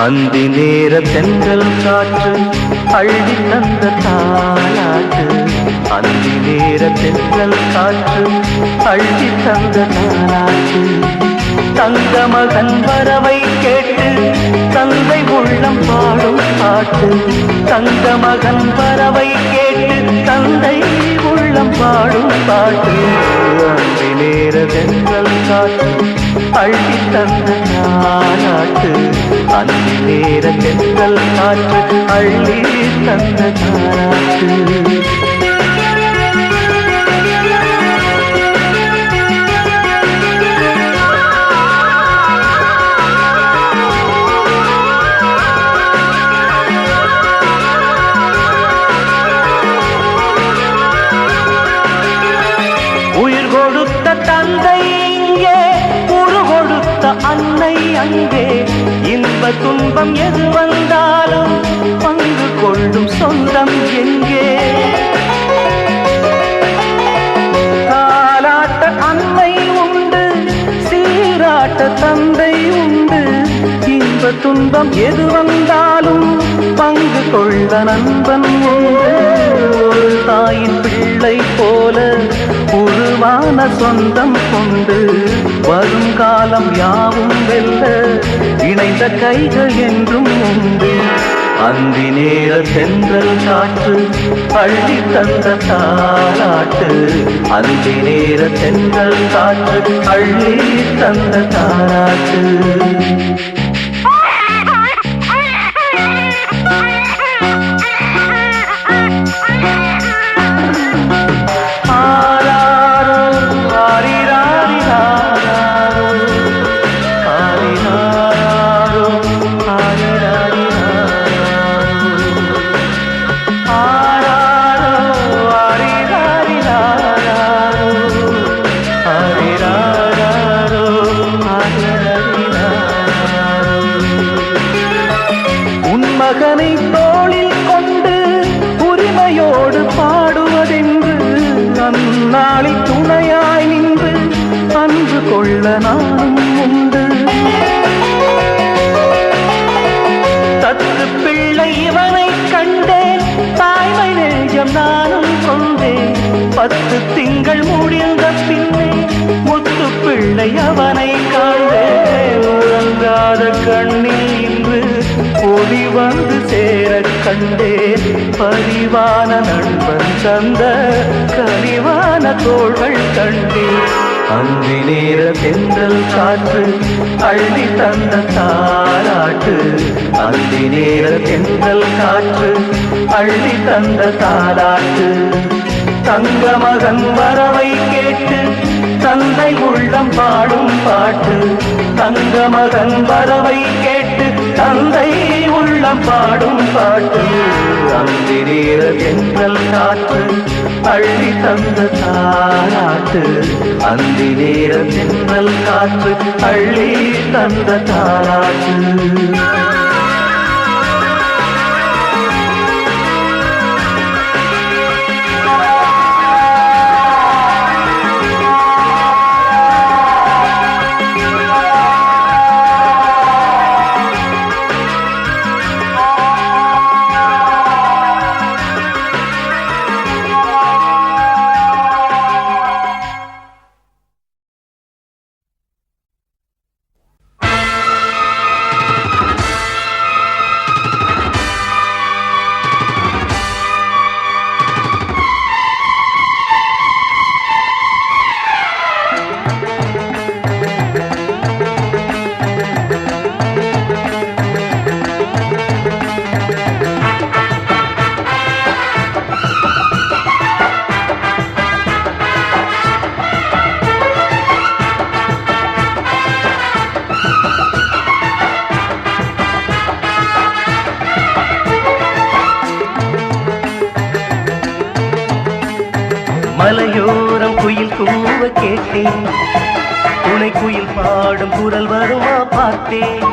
அந்தி நேர தென்றல் காற்று அள்ளி தந்த தாலாட்டு. அந்தி நேர தென்றல் காற்று அள்ளி தந்த தாலாட்டு. தங்க மகன் வரவை கேட்டு தந்தை உள்ளம் பாடும் பாட்டு. தங்க மகன் வரவை கேட்டு தந்தை உள்ளம் பாடும் பாட்டு. அந்தி நேர தென்றல் காற்று அள்ளி தந்த தாலாட்டு. அந்தி நேர தென்றல் காற்று அள்ளி தந்த தாலாட்டு. உயிர் கொடுத்த தந்தை இங்கே, உரு கொடுத்த அன்னை அங்கே. இன்ப துன்பம் எது வந்தாலும் பங்கு கொள்ளும் சொந்தம் எங்கே? தாலாட்ட அன்னை உண்டு, சீராட்ட தந்தை உண்டு. இன்ப துன்பம் எது வந்தாலும் பங்கு கொள்ள நண்பன் உண்டு. ஒரு தாயின் பிள்ளை போல உருவான சொந்தம் கொண்டு வரும் காலம் யாவும் வெல்ல இணைந்த கைகள் என்றும் உண்டு. அந்தி நேர தென்றல் காற்று அள்ளி தந்த தாலாட்டு. அந்தி நேர தென்றல் காற்று அள்ளி தந்த தாலாட்டு. மகனை தோளில் கொண்டு உரிமையோடு பாடுவதென்று அந்நாளில் துணையாய் நின்று அன்பு கொள்ள நானும் உண்டு. தத்து பிள்ளை இவனை கண்டேன், தாய்மை நெஞ்சம் நானும் கொண்டேன். 10 திங்கள் முடிந்த பின்னே முத்து பிள்ளை அவனை காண்டேன். உறங்காத கண்ணில் இன்று ஒளி வந்து சேர கண்டேன். பரிவான நண்பன் தந்த கனிவான தோள்கள் கண்டேன். அந்தி நேர தென்றல் காற்று அள்ளி தந்த தாலாட்டு. அந்தி நேர தென்றல் காற்று அள்ளி தந்த தாலாட்டு. தங்க மகன் வரவை கேட்டு தந்தை உள்ளம் பாடும் பாட்டு. தங்க மகன் வரவை கேட்டு தந்தை உள்ளம் பாடும் பாட்டு. அந்தி நேர தென்றல் காற்று அள்ளி தந்த தாலாட்டு. அந்தி நேர தென்றல் காற்று அள்ளி தந்த தாலாட்டு. மலையோரம் குயில் கூவ கேட்டேன், துணை குயில் பாடும் குரல் வருமா பார்த்தேன்.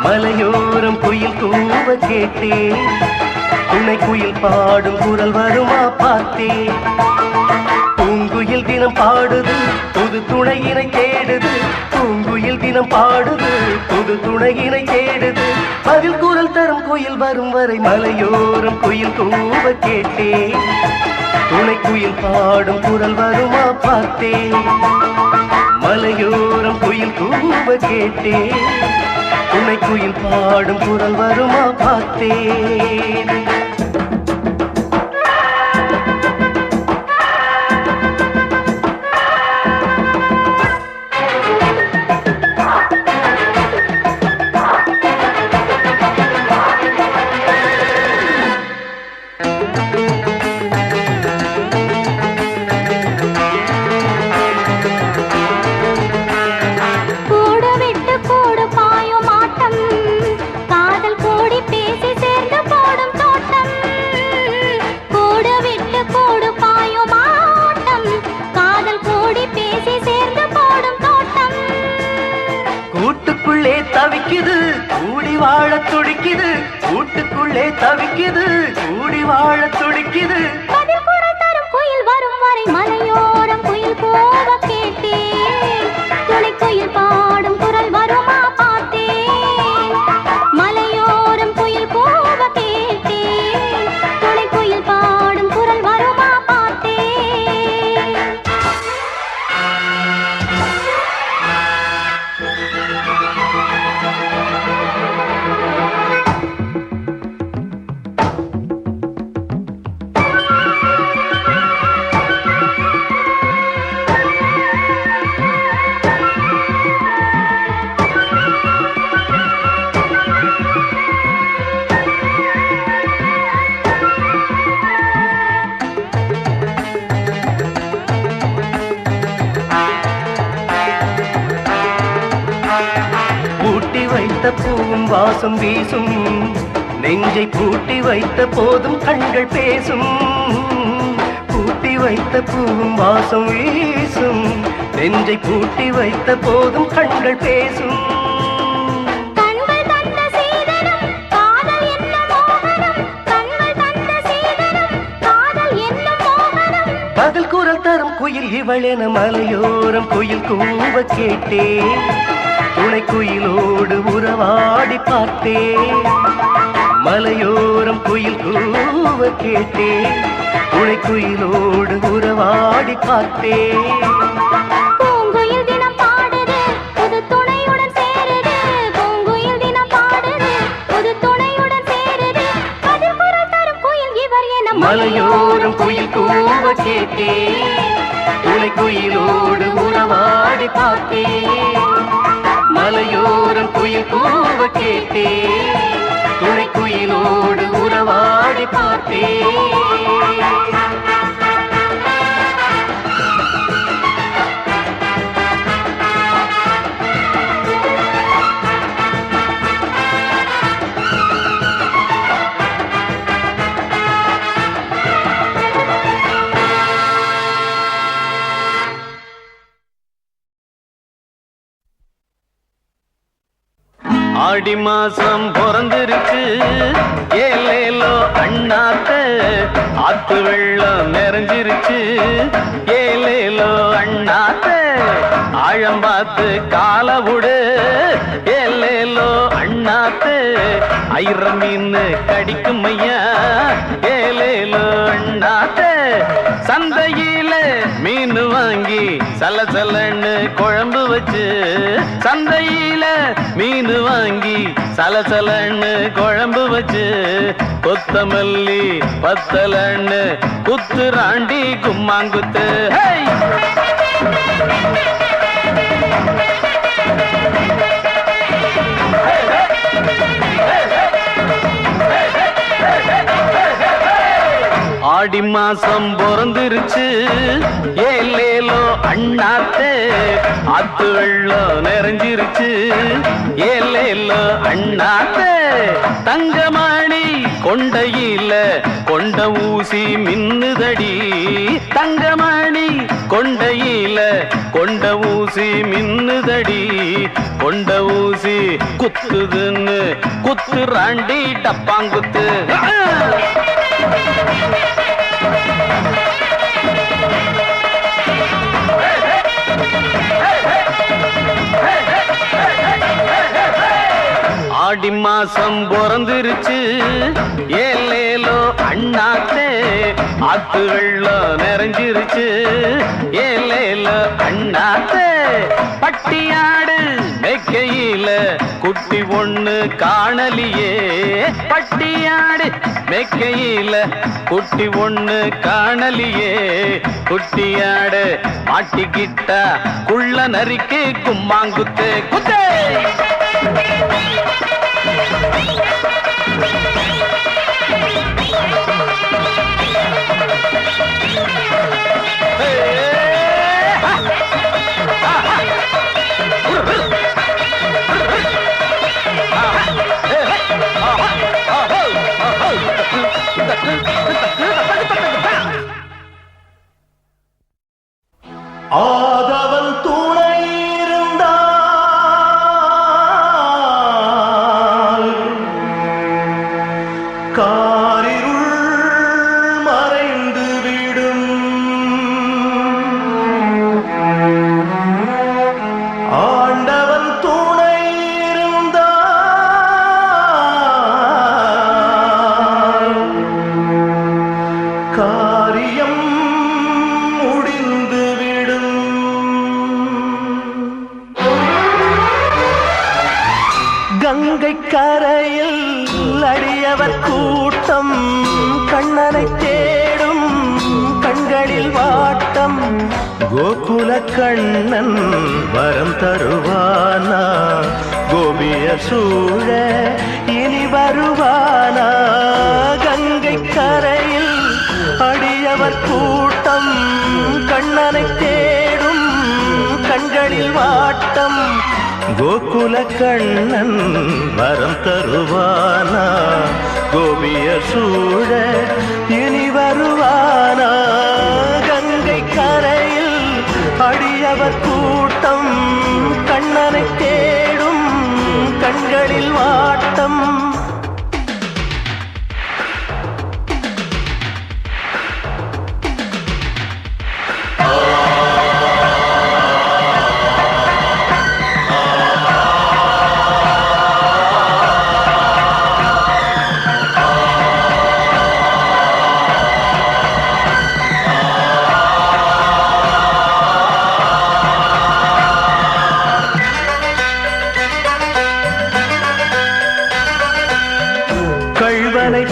மலையோரம் குயில் கூவ கேட்டேன், துணை குயில் பாடும் குரல் வருமா பார்த்தேன். பூங்குயில் தினம் பாடுது, புது துணையினை தேடுது. பூங்குயில் குயில் தினம் பாடுது புது துணையினை தேடுது பதில் குரல் தரும் குயில் வரும் வரை மலையோரம் குயில் கூவ கேட்டேன் துணை குயில் பாடும் குரல் வருமா பார்த்தேன் மலையோரம் குயில் கூவ கேட்டேன் துணை குயில் பாடும் குரல் வருமா பார்த்தேன் தவிக்குது கூடி வாழ துடிக்குது கூட்டுக்குள்ளே தவிக்குது கூடி வாழ துடிக்குது பதில் குரல் தரும் குயில் வரும் வரை மலையோரம் குயில் போக கேட்டேன் துணை குயில் பாடும் குரல் வருமா பார்த்தேன் மலையோரம் குயில் போக கேட்டேன் துணை குயில் பாடும் குரல் வருமா பார்த்தேன் பூவும் வாசம் வீசும் நெஞ்சை பூட்டி வைத்த போதும் கண்கள் பேசும் பூட்டி வைத்த பூவும் வாசம் வீசும் நெஞ்சை பூட்டி வைத்த போதும் கண்கள் பேசும் பதில் குரல் தரும் குயில் இவளென மலையோரம் குயில் கூவ கேட்டேன் துணை குயிலோடு உறவாடி பார்த்தேன் மலையோரம் குயில் கூவ கேட்டேன் துணை குயிலோடு உறவாடி பார்த்தேன் பூங்குயில் தினம் பாடுது புது துணையுடன் சேருது பூங்குயில் தினம் பாடுது புது துணையுடன் சேருது பதில் குரல் தரும் குயில் இவர் என மலையோரம் குயில் கூவ கேட்டேன் துணை குயிலோடு உறவாடி பார்த்தேன் மலையோரம் குயில் கூவ கேட்டேன் துணை குயிலோடு உறவாடி பார்த்தேன் ஆடி மாசம் பிறந்திருக்கு ஏலேலோ அண்ணாத்த ஆத்து வெள்ளம் நிறைஞ்சிருச்சு ஏலேலோ அண்ணாத்த ஆழம் பார்த்து கால விடு ஏலேலோ அண்ணாத்த ஐர மீன் கடிக்கும் ஐயா ஏலேலோ அண்ணாத்த சந்தையில மீன் வாங்கி சலசலன்னு குழம்பு வச்சு சந்தையில மீன் வாங்கி சலசலன்னு குழம்பு வச்சு கொத்தமல்லி பத்தலன்னு குத்துராண்டி கும்மாங்குத்து ஆடி மாசம் பிறந்திருச்சு ஏலேலோ அண்ணாத்தே ஆத்து வெள்ளம் நிறைஞ்சிருச்சு ஏலேலோ அண்ணாத்தே தங்கமணி கொண்டையில கொண்ட ஊசி மின்னுதடி தங்கமணி கொண்டையில கொண்ட ஊசி மின்னுதடி கொண்ட ஊசி குத்துதுன்னு குத்துராண்டி டப்பாங்குத்து ஆடி மாசம் பிறந்துருச்சு ஏலேலோ அண்ணாத்தே ஆத்து வெள்ளம் நிறைஞ்சிருச்சு ஏலேலோ அண்ணாத்தே பட்டியாடு மேக்கையில குட்டி ஒண்ணு காணலியே பட்டியாடு மேக்கையில குட்டி ஒண்ணு காணலியே குட்டியாடு மாட்டிக்கிட்ட குள்ள நரிக்கு கும்மாங்குத்து குத்தே ஆதவன் துணை இருந்தால் காரிருள் மறைந்து விடும் ஆண்டவன் துணை இருந்தால் காரியம் கங்கை கரையில் அடியவர் கூட்டம் கண்ணனை தேடும் கண்களில் வாட்டம் கோகுல கண்ணன் வரம் தருவானா கோபிய சூழ இனி வருவானா கங்கை கரையில் அடியவர் கூட்டம் கண்ணனை தேடும் கண்களில் வாட்டம் கோகுல கண்ணன் வரம் தருவானா கோபிய சூழ இனி வருவானா கங்கை கரையில் அடியவர் கூட்டம் கண்ணனை தேடும் கண்களில் வாட்டம்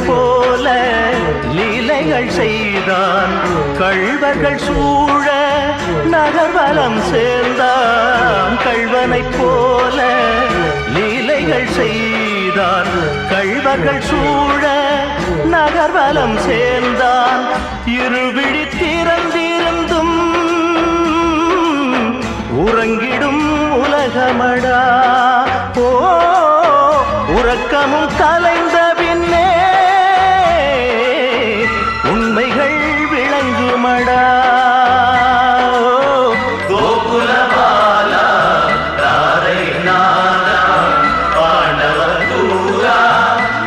போல லீலைகள் செய்தான் கள்வர்கள் சூழ நகர்வலம் சேர்ந்தான் கள்வனைப் போல லீலைகள் செய்தான் கள்வர்கள் சூழ நகர்வலம் சேர்ந்தான் இருவிழி திறந்திருந்தும் உறங்கிடும் உலகமடா ஓ உறக்கமும் கலைந்த பின்னே உண்மைகள் விளங்குமடா கோகுலபாலா தாரை நாதா பாண்டவதூரா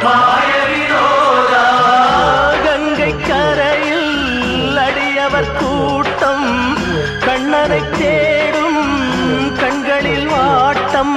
மாய வினோதா கங்கை கரையில் அடியவர் கூட்டம் கண்ணனை தேடும் கண்களில் வாட்டம்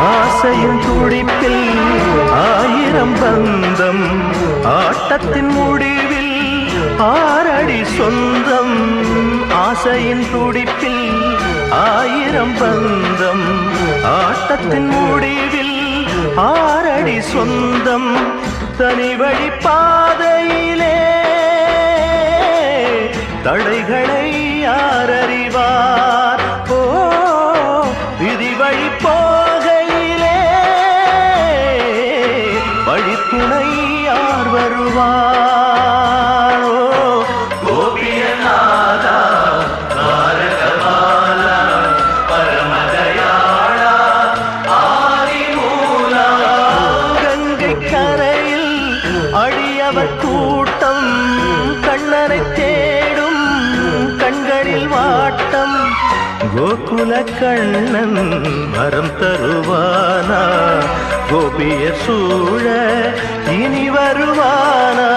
ஆசையின் துடிப்பில் ஆயிரம் பந்தம் ஆட்டத்தின் முடிவில் ஆறடி சொந்தம் ஆசையின் துடிப்பில் ஆயிரம் பந்தம் ஆட்டத்தின் முடிவில் ஆறடி சொந்தம் தனி வழி பாதையிலே தடைகளை யார் அறிவார் ஓ விதி வழி போகையிலே வழித்துணை யார் வருவார் கோபியநாதா தாரகபாலா பரமதயாளா கோகுல கண்ணன் வரம் தருவானா கோபிய சூழ இனி வருவானா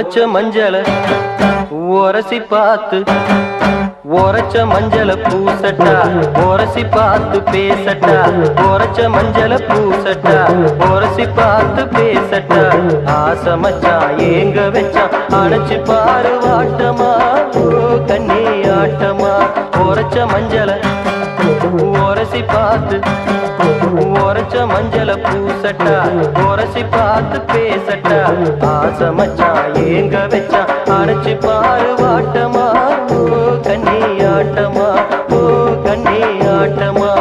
உரைச்ச மஞ்சள உரசி பார்த்து உரைச்ச மஞ்சள பூசட்டா உரசி பார்த்து பேசட்டா உரைச்ச மஞ்சள பூசட்டா உரசி பார்த்து பேசட்டா ஆசை மச்சான் ஏங்க வச்சான் அணைச்சு பாரு வாட்டமா ஓ கண்ணே ஆட்டமா உரைச்ச மஞ்சள உரசி பார்த்து உரைச்ச மஞ்சள பூசட்டா உரசி பார்த்து பேசட்டா ஆசை மச்சான் ஏங்க வச்சான் அணைச்சு பாரு வாட்டமா ஓ கண்ணே ஆட்டமா ஓ கண்ணே ஆட்டமா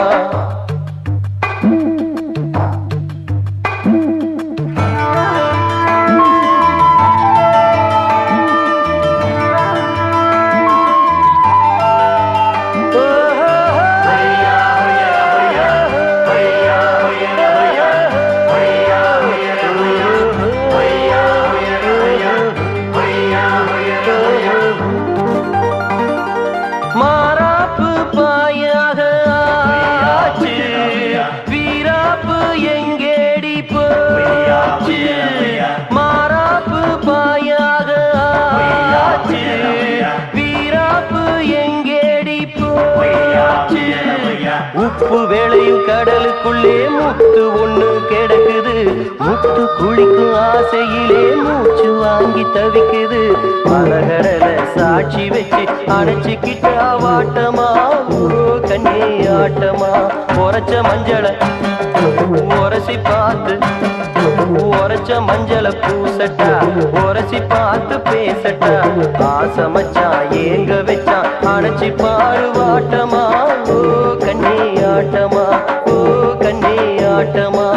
உப்பு வேளையும் கடலுக்குள்ளே முத்து ஒண்ணு கிடக்குது முத்து குளிக்கும் ஆசையிலே மூச்சு வாங்கி தவிக்குது மரகடல சாட்சி வச்சு அணைச்சிக்கிட்ட வாட்டமா ஓ கண்ணே ஆட்டமா உரைச்ச மஞ்சள உரசி பார்த்து உரைச்ச மஞ்சள பூசட்டா உரசி பார்த்து பேசட்டா ஆசை மச்சான் ஏங்க வச்சான் அணைச்சி பாரு வாட்டமா ஓ கண்ணே ஆட்டமா ஓ கண்ணே ஆட்டமா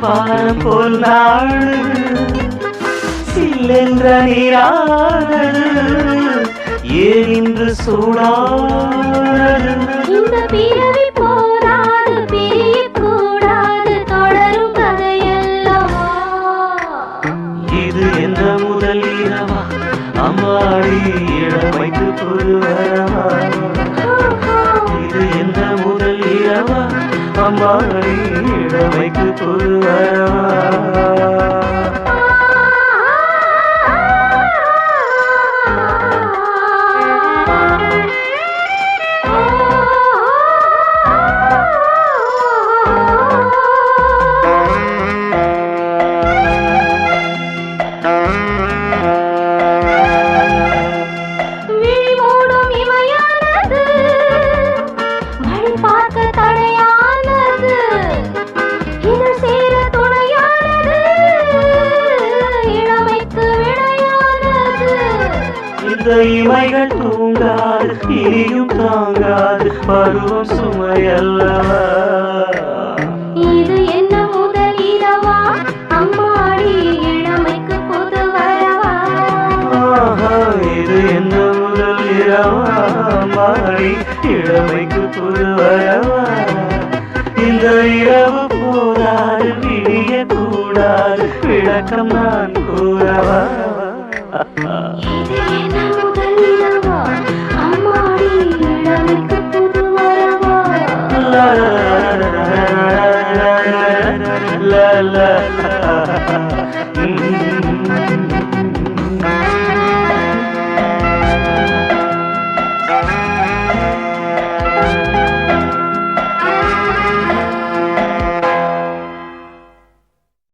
வானம் போல் நாடு சில்லென்ற நீரானது ஏன் இன்று சூடானது இந்த பிறவி போராது பிரியக்கூடாது தொடரும் கதையல்லவா இது என்ன முதல் இரவா அம்மாடி இளமைக்கு புதுவரவா இது என்ன முதல் இரவா அம்மாடி இளமைக்கு புதுவரவா இந்த இமைகள் தூங்காது இனியும் தாங்காது பருவம் சுமையல்லவா இது என்ன முதல் இரவா அம்மாடி இளமைக்கு புது வரவா ஆஹா, இது என்ன முதல் இரவா மாறி இளமைக்கு புது வரவா இந்த இரவு போராது விடிய கூடாது விளக்கம் நான் கூறவா இது